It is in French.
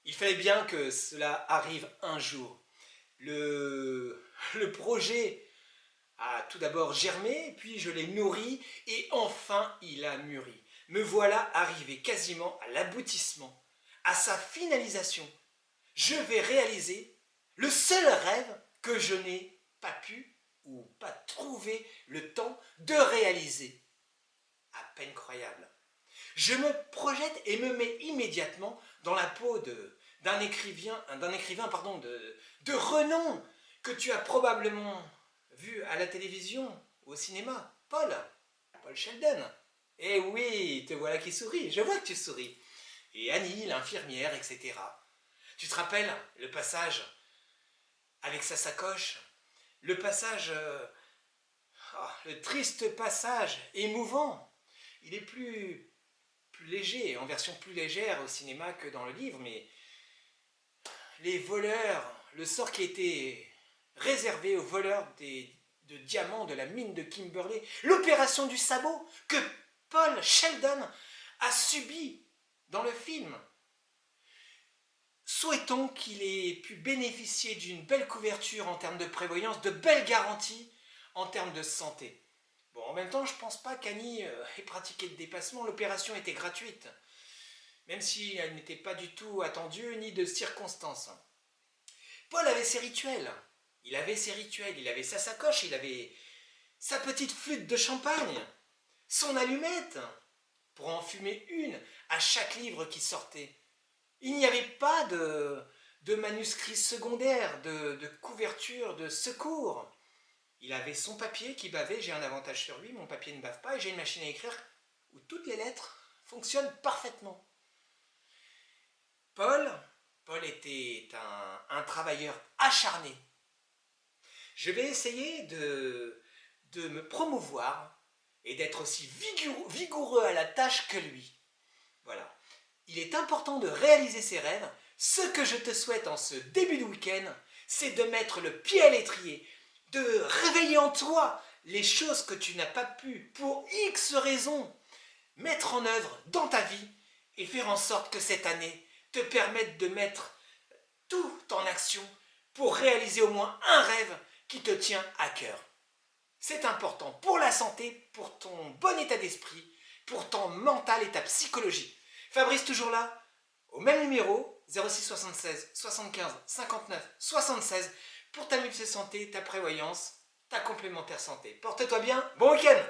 Il fallait bien que cela arrive un jour. Le projet a tout d'abord germé, puis je l'ai nourri, et enfin il a mûri. Me voilà arrivé quasiment à l'aboutissement, à sa finalisation. Je vais réaliser le seul rêve que je n'ai pas pu ou pas trouvé le temps de réaliser. À peine croyable. Je me projette et me mets immédiatement dans la peau d'un écrivain de renom que tu as probablement vu à la télévision ou au cinéma. Paul Sheldon. Eh oui, te voilà qui sourit, je vois que tu souris. Et Annie, l'infirmière, etc. Tu te rappelles le passage avec sa sacoche, le passage, le triste passage émouvant. Il est plus léger, en version plus légère au cinéma que dans le livre, mais les voleurs, le sort qui était réservé aux voleurs de diamants de la mine de Kimberley, l'opération du sabot que Paul Sheldon a subi dans le film. Souhaitons qu'il ait pu bénéficier d'une belle couverture en termes de prévoyance, de belles garanties en termes de santé. Bon, en même temps, je ne pense pas qu'Annie ait pratiqué de dépassement, l'opération était gratuite, même si elle n'était pas du tout attendue ni de circonstances. Paul avait ses rituels, il avait sa sacoche, il avait sa petite flûte de champagne, son allumette, pour en fumer une à chaque livre qui sortait. Il n'y avait pas de manuscrits secondaires, de couverture, de secours. Il avait son papier qui bavait, j'ai un avantage sur lui, mon papier ne bave pas, et j'ai une machine à écrire où toutes les lettres fonctionnent parfaitement. Paul était un travailleur acharné. Je vais essayer de me promouvoir et d'être aussi vigoureux à la tâche que lui. Voilà. Il est important de réaliser ses rêves. Ce que je te souhaite en ce début de week-end, c'est de mettre le pied à l'étrier, de réveiller en toi les choses que tu n'as pas pu, pour X raisons, mettre en œuvre dans ta vie et faire en sorte que cette année te permette de mettre tout en action pour réaliser au moins un rêve qui te tient à cœur. C'est important pour la santé, pour ton bon état d'esprit, pour ton mental et ta psychologie. Fabrice toujours là, au même numéro, 06 76 75 59 76, pour ta mutuelle santé, ta prévoyance, ta complémentaire santé. Porte-toi bien, bon week-end!